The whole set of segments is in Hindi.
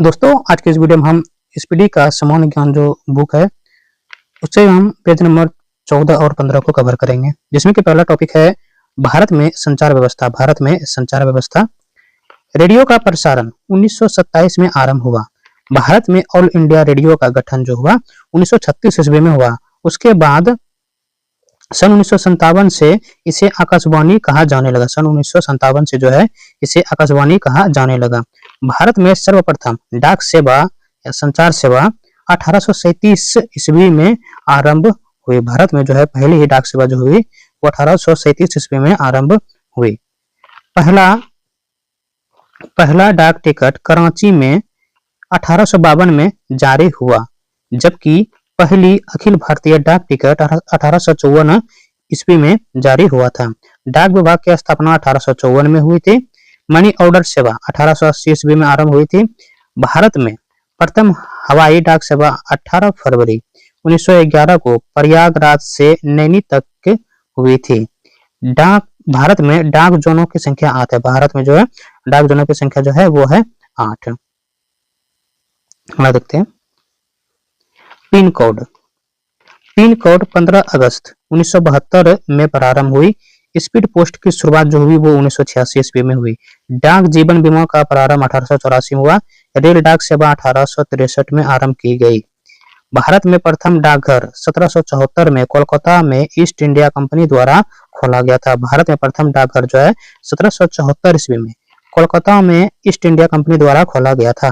दोस्तों आज के इस वीडियो में हम स्पीडी का सामान्य ज्ञान जो बुक है उससे हम पेज नंबर 14 और 15 को कवर करेंगे, जिसमें कि पहला टॉपिक है भारत में संचार व्यवस्था। भारत में संचार व्यवस्था। रेडियो का प्रसारण 1927 में आरंभ हुआ। भारत में ऑल इंडिया रेडियो का गठन जो हुआ 1936 ईस्वी में हुआ। उसके बाद सन 1957 से इसे आकाशवाणी कहा जाने लगा। सन 1957 से जो है इसे आकाशवाणी कहा जाने लगा। भारत में सर्वप्रथम डाक सेवा या संचार सेवा 1837 ईस्वी में आरंभ हुई। भारत में जो है पहली ही डाक सेवा जो हुई वो 1837 ईस्वी में आरंभ हुई। पहला डाक टिकट कराची में 1852 में जारी हुआ, जबकि पहली अखिल भारतीय डाक टिकट 1854 ईस्वी में जारी हुआ था। डाक विभाग की स्थापना 1854 में हुई थी। मनी ऑर्डर सेवा 1880 ईस्वी में आरंभ हुई थी। भारत में प्रथम हवाई डाक सेवा 18 फरवरी 1911 को प्रयागराज से नैनी तक हुई थी। भारत में डाक जोनों की संख्या 8 है। भारत में जो है डाक जोनों की संख्या जो है वो है 8। हम देखते हैं पिन कोड 15 अगस्त 1972 में प्रारंभ हुई। स्पीड पोस्ट की शुरुआत जो हुई वो 1986 ईस्वी में हुई। डाक जीवन बीमा का प्रारंभ 1884 में हुआ। रेल डाक सेवा 1863 में आरंभ की गई। भारत में प्रथम डाकघर 1774 में कोलकाता में ईस्ट इंडिया कंपनी द्वारा खोला गया था। भारत में प्रथम डाकघर जो है 1774 ईस्वी में कोलकाता में ईस्ट इंडिया कंपनी द्वारा खोला गया था।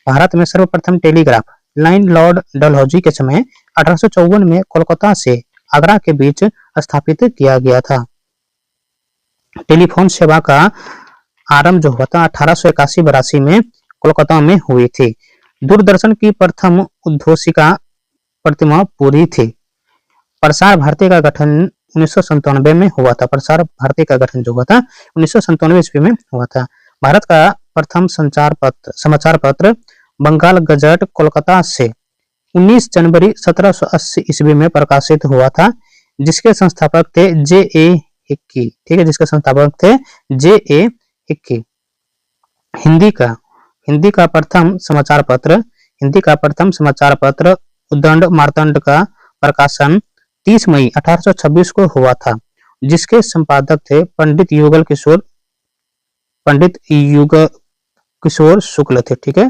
भारत में सर्वप्रथम टेलीग्राफ लाइन लॉर्ड डलहौजी के समय 1854 में कोलकाता से आगरा के बीच स्थापित किया गया था। टेलीफोन सेवा का आरंभ जो हुआ था 1881-82 में कोलकाता में हुई थी। दूरदर्शन की प्रथम उद्घोषिका प्रतिमा पूरी थी। प्रसार भारती का गठन 1997 में हुआ था। प्रसार भारती का गठन जो हुआ था 1997 ईस्वी में हुआ था। भारत का प्रथम समाचार पत्र बंगाल गजट कोलकाता से 19 जनवरी 1780 ईस्वी में प्रकाशित हुआ था, जिसके संस्थापक थे J.A. हिक्की। ठीक है, जिसके संस्थापक थे J.A. हिक्की। हिंदी का प्रथम समाचार पत्र उद्दंड मार्तंड का प्रकाशन 30 मई 1826 को हुआ था, जिसके संपादक थे पंडित युगल किशोर शुक्ल थे। ठीक है,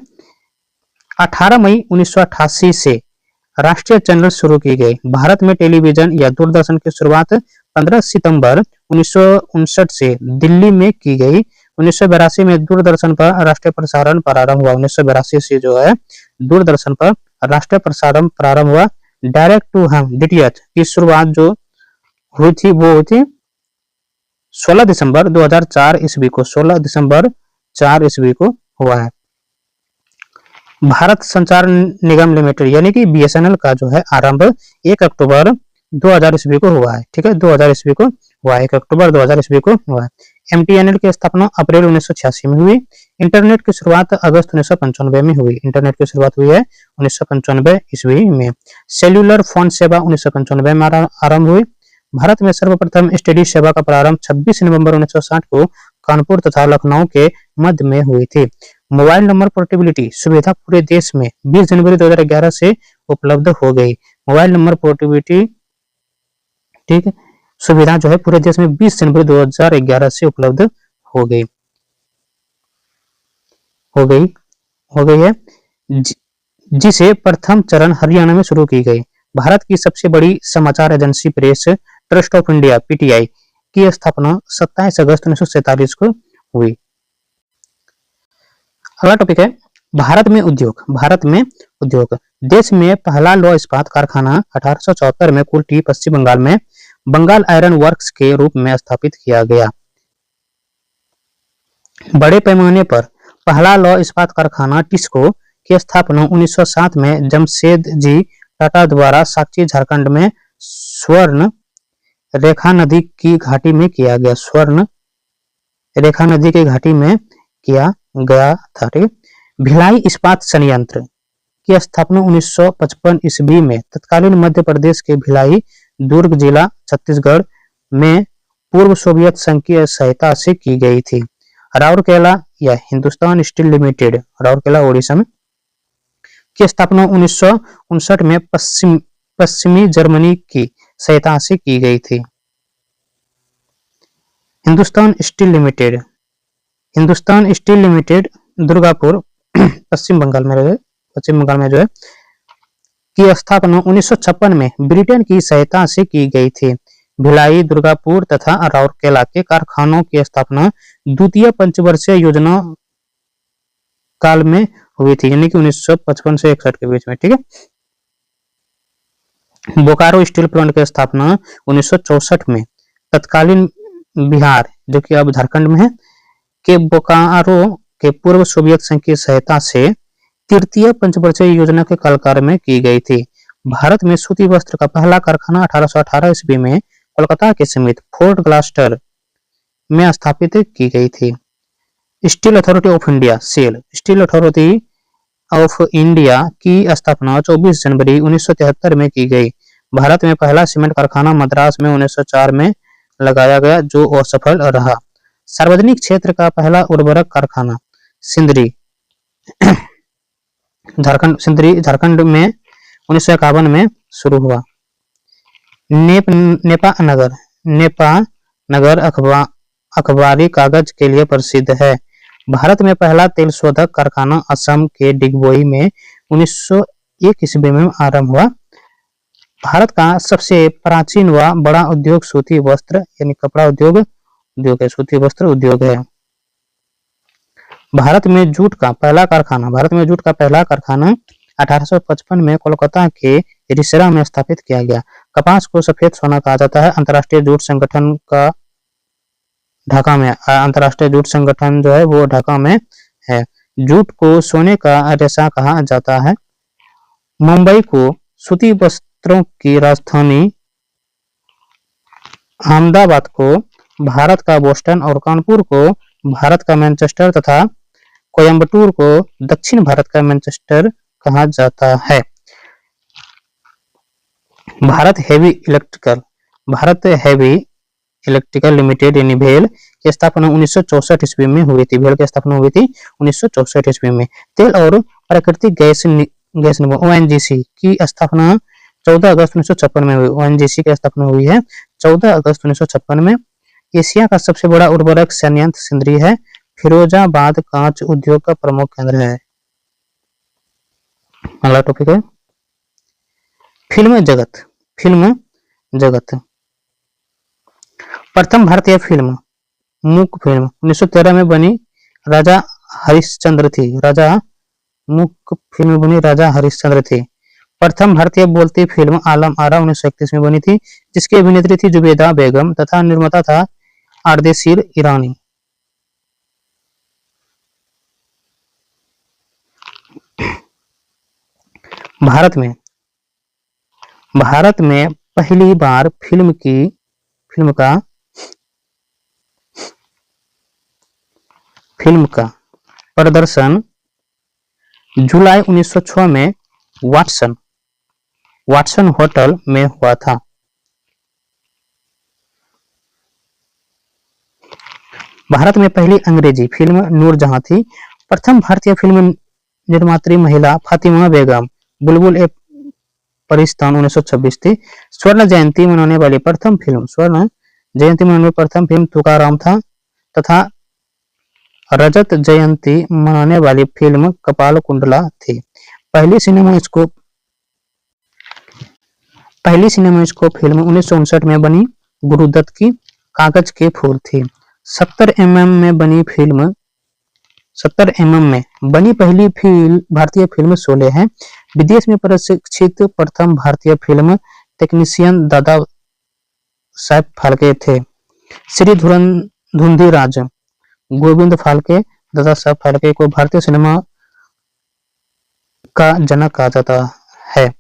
18 मई 1988 से राष्ट्रीय चैनल शुरू की गई। भारत में टेलीविजन या दूरदर्शन की शुरुआत 15 सितंबर 1959 से दिल्ली में की गई। 1982 में दूरदर्शन पर राष्ट्रीय प्रसारण प्रारंभ हुआ। 1982 से जो है दूरदर्शन पर राष्ट्रीय प्रसारण प्रारंभ हुआ। डायरेक्ट टू हम DTH की शुरुआत जो हुई थी वो हुई थी 16 दिसंबर 2004 ईस्वी को। 16 दिसंबर 4 ईस्वी को हुआ है। भारत संचार निगम लिमिटेड यानी कि BSNL का जो है आरंभ 1 अक्टूबर 2000 ईस्वी को हुआ है। ठीक है, 2000 ईस्वी को हुआ है। 1 अक्टूबर 2000 ईस्वी को हुआ है। MTNL की स्थापना अप्रैल 1986 में हुई। इंटरनेट की शुरुआत अगस्त 1995 में हुई। इंटरनेट की शुरुआत हुई है 1995 ईस्वी में। सेल्यूलर फोन सेवा 1995 में आरंभ हुई। भारत में सर्वप्रथम STD सेवा का प्रारंभ 26 नवंबर 1960 को कानपुर तथा लखनऊ के मध्य में हुई थी। मोबाइल नंबर पोर्टेबिलिटी सुविधा पूरे देश में 20 जनवरी 2011 से उपलब्ध हो गई। मोबाइल नंबर पोर्टेबिलिटी ठीक सुविधा जो है पूरे देश में 20 जनवरी 2011 से उपलब्ध हो गई है, जिसे प्रथम चरण हरियाणा में शुरू की गई। भारत की सबसे बड़ी समाचार agency press trust of India PTI की स्थापना 27 अगस्त 1947 को हुई। अगला टॉपिक है भारत में उद्योग। देश में पहला लौह इस्पात कारखाना 1874 में कुल्टी पश्चिम बंगाल में बंगाल आयरन वर्क्स के रूप में स्थापित किया गया। बड़े पैमाने पर पहला लौह इस्पात कारखाना टिस्को की स्थापना 1907 में जमशेदजी टाटा द्वारा साक्षी झारखंड में स्वर्ण रेखा नदी की घाटी में किया गया। स्वर्ण रेखा नदी की घाटी में किया गया था। भिलाई इस्पात संयंत्र की स्थापना 1955 ईस्वी में तत्कालीन मध्य प्रदेश के भिलाई दुर्ग जिला छत्तीसगढ़ में पूर्व सोवियत संघ की सहायता से की गई थी। राउरकेला या हिंदुस्तान स्टील लिमिटेड राउरकेला ओडिशा में की स्थापना 1959 में पश्चिमी जर्मनी की सहायता से की गई थी। Hindustan steel limited, Hindustan steel limited Durgapur Paschim Bengal में जो है की स्थापना 1956 में ब्रिटेन की सहायता से की गई थी। भिलाई, दुर्गापुर तथा राउरकेला के कारखानों की स्थापना द्वितीय पंचवर्षीय योजना काल में हुई थी, यानी कि 1955 से 61 के बीच में। ठीक है। बोकारो स्टील प्लांट की स्थापना 1964 में तत्कालीन बिहार, जो कि अब झारखंड में है, के बोकारो के पूर्व सोवियत संघ की सहायता से तृतीय पंचवर्षीय योजना के कालकाल में की गई थी। भारत में सूती वस्त्र का पहला कारखाना 1818 ईस्वी में कोलकाता के समीप फोर्ट ग्लास्टर में स्थापित की गई थी। Steel Authority of India SAIL, Steel Authority of India की स्थापना 24 जनवरी 1973 में की गई। भारत में पहला सीमेंट कारखाना मद्रास में 1904 में लगाया गया, जो असफल रहा। सार्वजनिक क्षेत्र का पहला उर्वरक कारखाना सिंदरी झारखंड में 1951 में शुरू हुआ। नेपा नगर अखबारी कागज के लिए प्रसिद्ध है। भारत में पहला तेल शोधक कारखाना असम के डिगबोई में 1901 ईस्वी में आरंभ हुआ। भारत का सबसे प्राचीन व बड़ा उद्योग सूती वस्त्र यानी कपड़ा उद्योग है, सूती वस्त्र उद्योग है। भारत में जूट का पहला कारखाना 1855 में कोलकाता के रिसरा में स्थापित किया गया। कपास को सफेद सोना कहा जाता है। अंतर्राष्ट्रीय जूट संगठन जो है वो ढाका में है। जूट को सोने का रेशा कहा जाता है। मुंबई को सूती वस्त्रों की राजधानी, अहमदाबाद को भारत का बोस्टन और कानपुर को भारत का मैनचेस्टर तथा कोयम्बटूर को दक्षिण भारत का मैनचेस्टर कहा जाता है। भारत हेवी इलेक्ट्रिकल लिमिटेड यानी भेल की स्थापना 1964 ईस्वी में हुई थी। भेल की स्थापना हुई थी 1964 ईस्वी में। तेल और प्राकृतिक गैस ओएनजीसी की स्थापना 14 अगस्त 1956 में हुई। ओएनजीसी की स्थापना हुई है 14 अगस्त 1956 में। एशिया का सबसे बड़ा उर्वरक संयंत्र सिंदरी है। फिरोजाबाद कांच उद्योग का प्रमुख केंद्र है। अगला टॉपिक है फिल्म जगत। प्रथम भारतीय फिल्म मूक फिल्म 1913 में बनी राजा हरिश्चंद्र थी। प्रथम भारतीय बोलती फिल्म आलम आरा 1931 में बनी थी, जिसकी अभिनेत्री थी जुबेदा बेगम तथा निर्माता था आर्देशीर ईरानी। भारत में पहली बार फिल्म का प्रदर्शन जुलाई 1906 में वाटसन होटल में हुआ था। भारत में पहली अंग्रेजी फिल्म नूरजहां थी। प्रथम भारतीय फिल्म निर्मात्री महिला फातिमा बेगम बुलबुल ए परिस्तान 1926 थी। स्वर्ण जयंती मनाने वाली प्रथम फिल्म तुकाराम था तथा रजत जयंती मनाने वाली फिल्म कपाल कुंडला थी। पहली सिनेमा स्कोप फिल्म 1959 में बनी गुरुदत्त की कागज के फूल थी। 70 mm में बनी पहली भारतीय फिल्म शोले है। विदेश में प्रशिक्षित प्रथम भारतीय फिल्म टेक्नीशियन दादा साहेब फाल्के थे। श्री धुंधीराज गोविंद फाल्के दादा साहेब फाल्के को भारतीय सिनेमा का जनक कहा जाता है।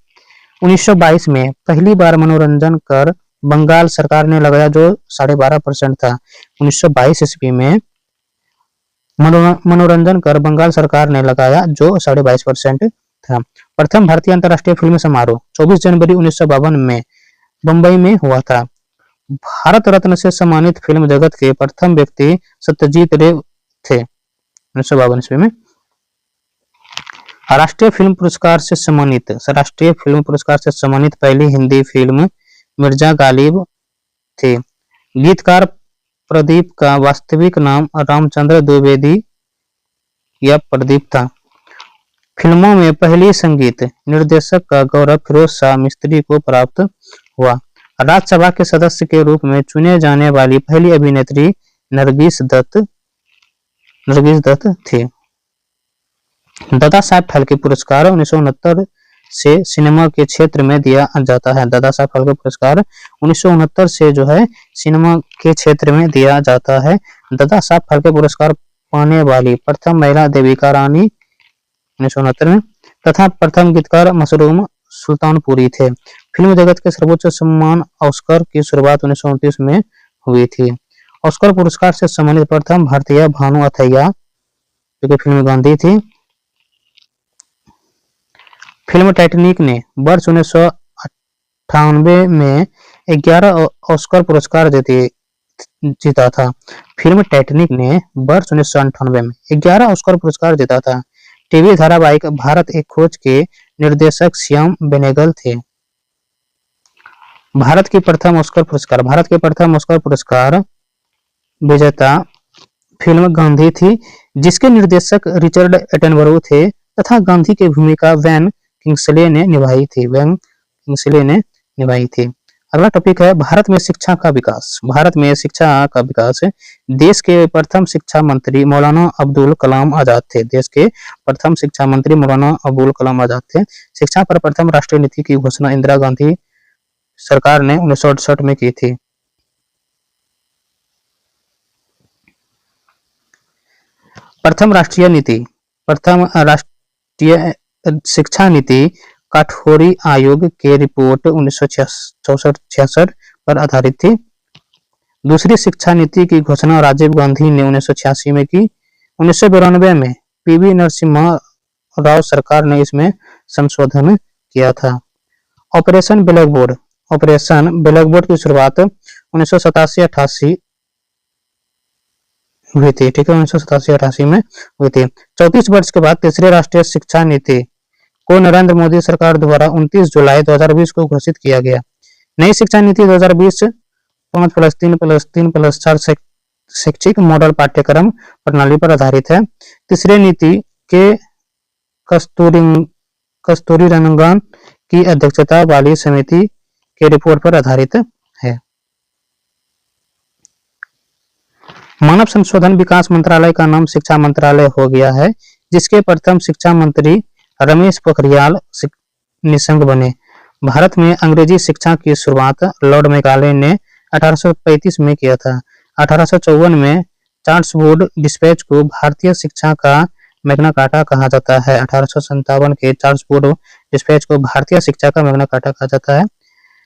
1922 में पहली बार मनोरंजन कर बंगाल सरकार ने लगाया, जो 12.5% था। 1922 ईस्वी में मनोरंजन कर बंगाल सरकार ने लगाया, जो 22.5% था। प्रथम भारतीय अंतर्राष्ट्रीय फिल्म समारोह 24 जनवरी 1952 में बंबई में हुआ था। भारत रत्न से सम्मानित फिल्म जगत के प्रथम व्यक्ति सत्यजीत रे थे 1952 ईस्वी में। राष्ट्रीय फिल्म पुरस्कार से सम्मानित, राष्ट्रीय फिल्म पुरस्कार से सम्मानित पहली हिंदी फिल्म मिर्जा गालिब थे। गीतकार प्रदीप का वास्तविक नाम रामचंद्र द्विवेदी या प्रदीप था। फिल्मों में पहली संगीत निर्देशक का गौरव फिरोज शाह मिस्त्री को प्राप्त हुआ। राज्यसभा के सदस्य के रूप में चुने जाने वाली पहली अभिनेत्री नरगिस दत्त थी। दादा साहब फाल्के पुरस्कार 1969 से सिनेमा के क्षेत्र में दिया जाता है। दादा साहब फाल्के पुरस्कार 1969 से जो है सिनेमा के क्षेत्र में दिया जाता है। दादा साहब फाल्के पुरस्कार पाने वाली प्रथम महिला देविका रानी 1969 में तथा प्रथम गीतकार मशरूम सुल्तानपुरी थे। फिल्म जगत के सर्वोच्च सम्मान ऑस्कर की शुरुआत 1929 में हुई थी। ऑस्कर पुरस्कार से सम्मानित प्रथम भारतीय भानु अथैया, जो कि फिल्म गांधी थी। फिल्म टाइटैनिक ने वर्ष 1998 में 11 ऑस्कर पुरस्कार जीता था। फिल्म टाइटैनिक ने वर्ष 1998 में 11 ऑस्कर पुरस्कार जीता था। टीवी धारावाहिक भारत एक खोज के निर्देशक श्याम बेनेगल थे। भारत के प्रथम ऑस्कर पुरस्कार विजेता फिल्म गांधी थी, जिसके निर्देशक रिचर्ड एटनबरो थे तथा गांधी की भूमिका वैन किंग्सले ने निभाई थी। अगला टॉपिक है भारत में शिक्षा का विकास। देश के प्रथम शिक्षा मंत्री मौलाना अब्दुल कलाम आजाद थे। शिक्षा पर प्रथम राष्ट्रीय नीति की घोषणा इंदिरा गांधी सरकार ने 1968 में की थी। प्रथम राष्ट्रीय शिक्षा नीति काठौरी आयोग के रिपोर्ट 1966 पर आधारित थी। दूसरी शिक्षा नीति की घोषणा राजीव गांधी ने 1986 में की। 1992 में पीवी नरसिम्हा राव सरकार ने इसमें संशोधन किया था। ऑपरेशन ब्लैक बोर्ड की शुरुआत 1987-88 हुई थी। ठीक है, 1987-88 में हुई थी। 34 वर्ष के बाद तीसरी राष्ट्रीय शिक्षा नीति को नरेंद्र मोदी सरकार द्वारा 29 जुलाई 2020 को घोषित किया गया। नई शिक्षा नीति 2020 5+3+3+4 शैक्षिक मॉडल पाठ्यक्रम प्रणाली पर आधारित है। तीसरी नीति के कस्तूरीरंगन की अध्यक्षता वाली समिति के रिपोर्ट पर आधारित है। मानव संसाधन विकास मंत्रालय का नाम शिक्षा मंत्रालय हो गया है, जिसके प्रथम शिक्षा मंत्री रमेश पोखरियाल निशंक बने। भारत में अंग्रेजी शिक्षा की शुरुआत लॉर्ड मैकाले ने 1835 में किया था। 1854 में चार्ल्सवुड डिस्पैच को भारतीय शिक्षा का मैग्ना कार्टा कहा जाता है। 1857 के चार्ल्सवुड डिस्पैच को भारतीय शिक्षा का मैग्ना कार्टा कहा जाता है।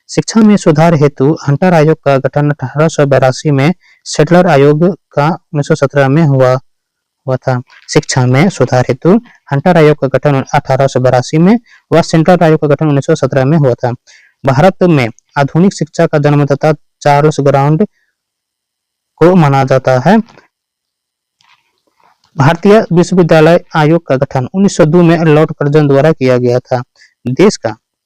शिक्षा में सुधार हेतु हंटर आयोग का गठन 1882 में, सेटलर आयोग का 1917 में हुआ था। शिक्षा में सुधार हेतु हंटर आयोग का गठन 1882 में व सेंट्रल आयोग का गठन 1917 में हुआ था। भारत में आधुनिक शिक्षा का जन्मदाता चार्ल्स ग्रांड को माना जाता है। भारतीय विश्वविद्यालय आयोग का गठन 1902 में लॉर्ड कर्जन द्वारा किया गया था।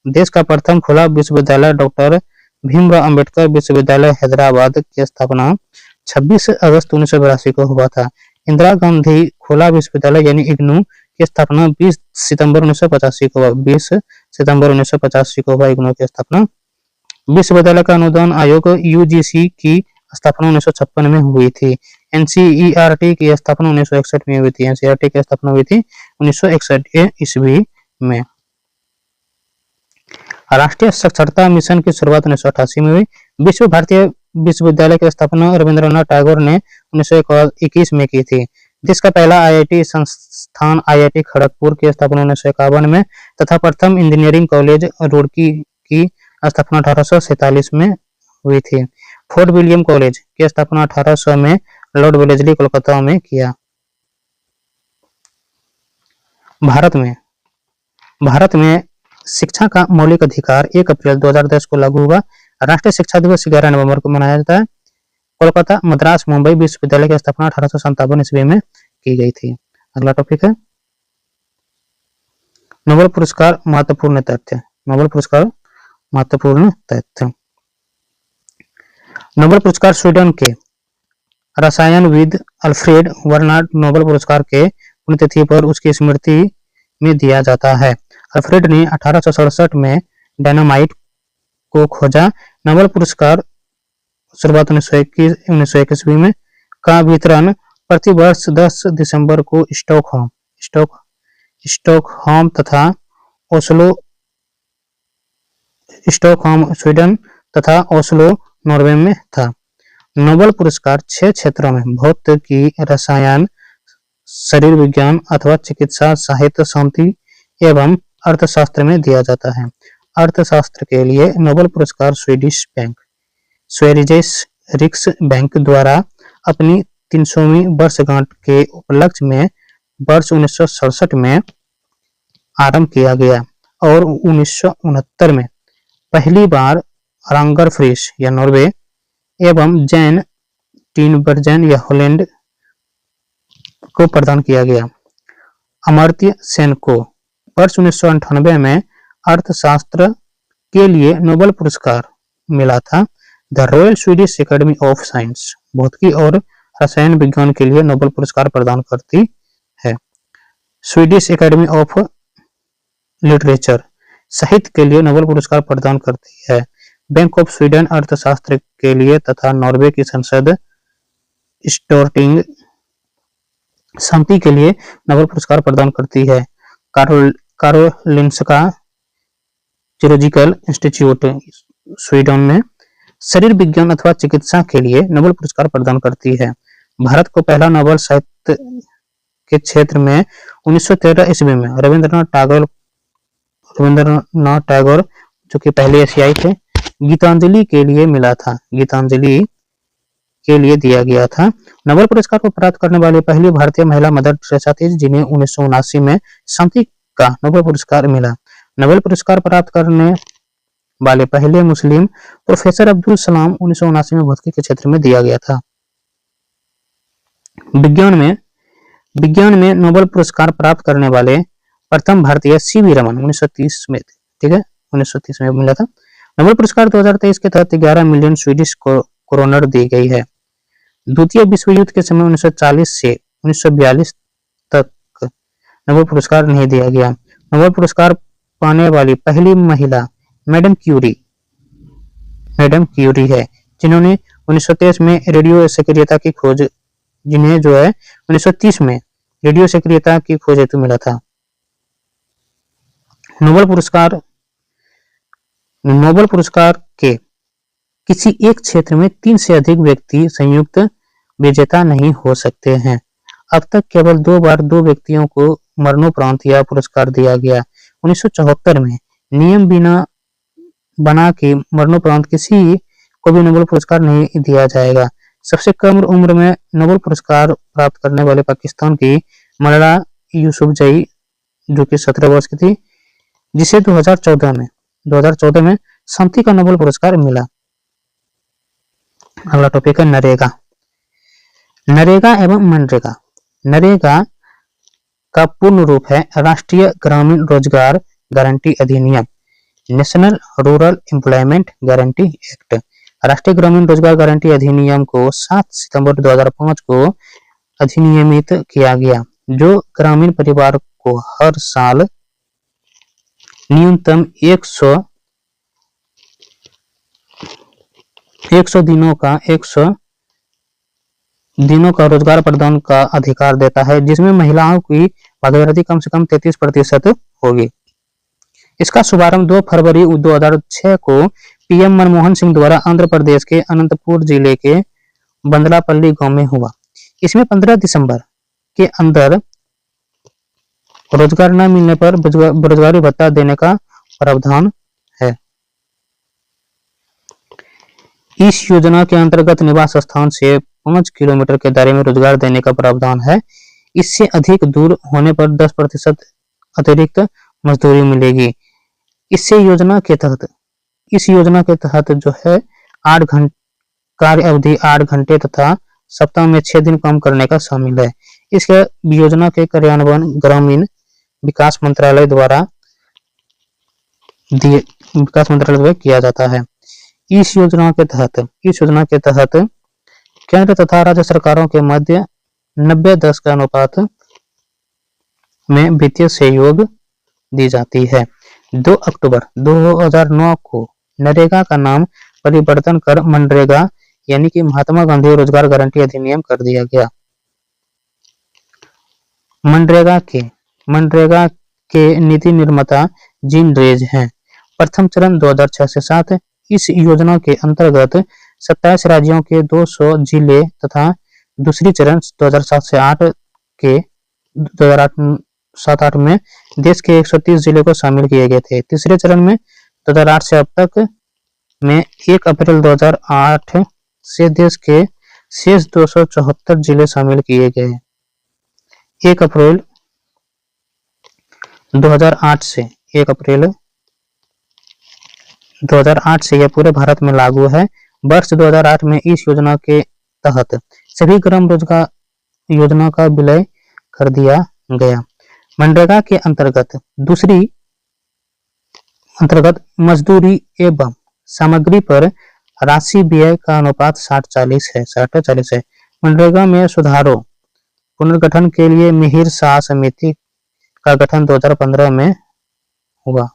देश का प्रथम खुला विश्वविद्यालय डॉक्टर भीमराव अंबेडकर विश्वविद्यालय हैदराबाद की स्थापना 26 अगस्त 1982 को हुआ था। इंदिरा गांधी खुला विश्वविद्यालय यानी इग्नू की स्थापना 20 सितंबर 1985 को हुआ। इग्नू की स्थापना। विश्वविद्यालय का अनुदान आयोग यूजीसी की स्थापना 1956 में हुई थी। एनसीईआरटी की स्थापना 1961 में हुई थी। एनसीईआरटी की स्थापना हुई थी 1961 ईस्वी में। राष्ट्रीय साक्षरता मिशन की शुरुआत 1988 में हुई। विश्व भारतीय विश्वविद्यालय की स्थापना रविंद्रनाथ टैगोर ने 1921 में की थी। देश का पहला आईआईटी संस्थान आईआईटी खड़गपुर की स्थापना 1951 में तथा प्रथम इंजीनियरिंग कॉलेज रुड़की की स्थापना 1847 में हुई थी। फोर्ट विलियम कॉलेज की स्थापना 1800 में लॉर्ड वेलेस्ली कोलकाता में किया। भारत में शिक्षा का मौलिक अधिकार 1 अप्रैल 2010 को लागू हुआ। राष्ट्रीय शिक्षा दिवस 11 नवंबर को मनाया जाता है। कोलकाता, मद्रास, मुंबई विश्वविद्यालय की स्थापना 1857 ईस्वी में की गई थी। अगला टॉपिक है नोबेल पुरस्कार महत्वपूर्ण तथ्य। नोबेल पुरस्कार महत्वपूर्ण तथ्य। नोबेल पुरस्कार स्वीडन के रसायनविद अल्फ्रेड वर्नाड नोबेल पुरस्कार के पुण्यतिथि पर उसकी स्मृति में दिया जाता है। अल्फ्रेड ने 1867 में डायनामाइट को खोजा। नोबेल पुरस्कार शुरुआत 1921 ईस्वी में का वितरण प्रति वर्ष 10 दिसंबर को स्टॉकहोम तथा ओस्लो स्वीडन तथा ओस्लो नॉर्वे में था। नोबेल पुरस्कार 6 क्षेत्रों में भौतिकी, रसायन, शरीर विज्ञान अथवा चिकित्सा, साहित्य, शांति एवं अर्थशास्त्र में दिया जाता है। अर्थशास्त्र के लिए नोबेल पुरस्कार स्वेरिजेस रिक्स बैंक द्वारा अपनी 300वीं वर्षगांठ के उपलक्ष्य में वर्ष 1967 में आरंभ किया गया और 1969 में पहली बार रांगर फ्रिस या नॉर्वे एवं जैन टीनबर्जन या हॉलैंड को प्रदान किया गया। अमर्त्य सेन को वर्ष 1998 में अर्थशास्त्र के लिए नोबेल पुरस्कार मिला था। The royal Swedish academy of science भौतिकी और रसायन विज्ञान के लिए नोबेल पुरस्कार प्रदान करती है। स्वीडिश एकेडमी ऑफ लिटरेचर साहित्य के लिए नोबेल पुरस्कार प्रदान करती है। बैंक ऑफ स्वीडन अर्थशास्त्र के लिए तथा नॉर्वे की संसद स्टोरटिंग शांति के लिए नोबेल पुरस्कार प्रदान करती है। कारोलिंस्का जियोलॉजिकल इंस्टीट्यूट स्वीडन में शरीर विज्ञान अथवा चिकित्सा के लिए नोबेल पुरस्कार प्रदान करती है। भारत को पहला नोबेल साहित्य के क्षेत्र में 1913 ईस्वी में रविंद्रनाथ टैगोर जो कि पहले एशियाई थे, गीतांजलि के लिए मिला था। गीतांजलि के लिए दिया गया था। नोबेल पुरस्कार को प्राप्त करने वाली पहली भारतीय महिला मदर टेरेसा थी, जिन्हें 1979 में शांति का नोबेल पुरस्कार मिला। नोबेल पुरस्कार प्राप्त करने वाले पहले मुस्लिम प्रोफेसर अब्दुल सलाम 1979 में भौतिकी के क्षेत्र में दिया गया था। विज्ञान में नोबेल पुरस्कार प्राप्त करने वाले प्रथम भारतीय सीवी रमन 1930 में, ठीक है, 1930 में मिला था। नोबेल पुरस्कार 2023 के तहत 11 मिलियन स्वीडिश क्रोनर दी गई है। द्वितीय विश्व युद्ध के समय 1940 से 1942 तक नोबेल पुरस्कार नहीं दिया गया। नोबेल पुरस्कार पाने वाली पहली महिला मैडम क्यूरी है, जिन्होंने 1923 में रेडियो सक्रियता की खोज, जिन्हें जो है 1930 में रेडियो सक्रियता की खोज हेतु मिला था। नोबेल पुरस्कार के किसी एक क्षेत्र में 3 से अधिक व्यक्ति संयुक्त विजेता नहीं हो सकते हैं। अब तक केवल 2 बार 2 व्यक्तियों को मरणोपरांत यह पुरस्कार दिया गया। 1974 में नियम बना के मरणोपरांत किसी को भी नोबेल पुरस्कार नहीं दिया जाएगा। सबसे कम उम्र में नोबेल पुरस्कार प्राप्त करने वाले पाकिस्तान की मलाला यूसुफजई, जो कि 17 वर्ष की थी, जिसे 2014 में शांति का नोबेल पुरस्कार मिला। अगला टॉपिक है नरेगा एवं मनरेगा। नरेगा का पूर्ण रूप है राष्ट्रीय ग्रामीण रोजगार गारंटी अधिनियम, national rural employment guarantee act. राष्ट्रीय ग्रामीण रोजगार गारंटी अधिनियम को 7 सितंबर 2005 को अधिनियमित किया गया, जो ग्रामीण परिवार को हर साल न्यूनतम 100 दिनों का रोजगार प्रदान का अधिकार देता है, जिसमें महिलाओं की भागीदारी कम से कम 33% होगी। इसका शुभारंभ 2 फरवरी 2006 को पीएम मनमोहन सिंह द्वारा आंध्र प्रदेश के अनंतपुर जिले के बंदलापल्ली गांव में हुआ। इसमें 15 दिसंबर के अंदर रोजगार न मिलने पर बेरोजगारी भत्ता देने का प्रावधान है। इस योजना के अंतर्गत निवास स्थान से 5 किलोमीटर के दायरे में रोजगार देने का प्रावधान है। इससे अधिक दूर होने पर 10% अतिरिक्त मजदूरी मिलेगी। इस योजना के तहत जो है 8 घंटे कार्य अवधि 8 घंटे तथा सप्ताह में 6 दिन काम करने का शामिल है। इस योजना के कार्यान्वयन ग्रामीण विकास मंत्रालय द्वारा विकास मंत्रालय द्वारा किया जाता है। इस योजना के तहत केंद्र तथा राज्य सरकारों के मध्य 90-10 का अनुपात में वित्तीय सहयोग दी जाती है। 2 अक्टूबर 2009 को नरेगा का नाम परिवर्तन कर मनरेगा यानी कि महात्मा गांधी रोजगार गारंटी अधिनियम कर दिया गया। मनरेगा के नीति निर्माता जीन रेज हैं। प्रथम चरण 2006 से 7। इस योजना के अंतर्गत 27 राज्यों के 200 जिले तथा दूसरी चरण 2007 से 8 के 2007-8 में देश के 130 जिले को शामिल किए गए थे। तीसरे चरण में 2008 से अब तक में 1 अप्रैल 2008 से देश के शेष 274 जिले शामिल किए गए। 1 अप्रैल 2008 से यह पूरे भारत में लागू है। वर्ष 2008 में इस योजना के तहत सभी ग्राम रोजगार योजना का विलय कर दिया गया। मनरेगा के अंतर्गत मजदूरी एवं सामग्री पर राशि व्यय का अनुपात 60-40 है। मनरेगा में सुधारों पुनर्गठन के लिए मिहिर शाह समिति का गठन 2015 में हुआ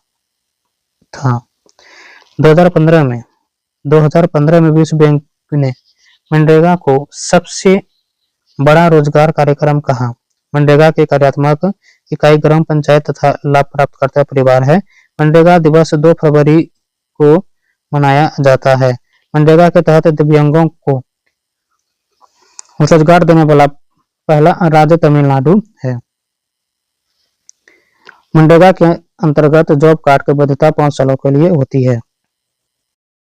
था। 2015 में विश्व बैंक ने मनरेगा को सबसे बड़ा रोजगार कार्यक्रम कहा। मनरेगा की कार्यात्मक इकाई ग्राम पंचायत तथा लाभ प्राप्तकर्ता परिवार है। मनरेगा दिवस 2 फरवरी को मनाया जाता है। मनरेगा के तहत दिव्यांगों को रोजगार देने वाला पहला राज्य तमिलनाडु है। मनरेगा के अंतर्गत जॉब कार्ड की वैधता 5 सालों के लिए होती है।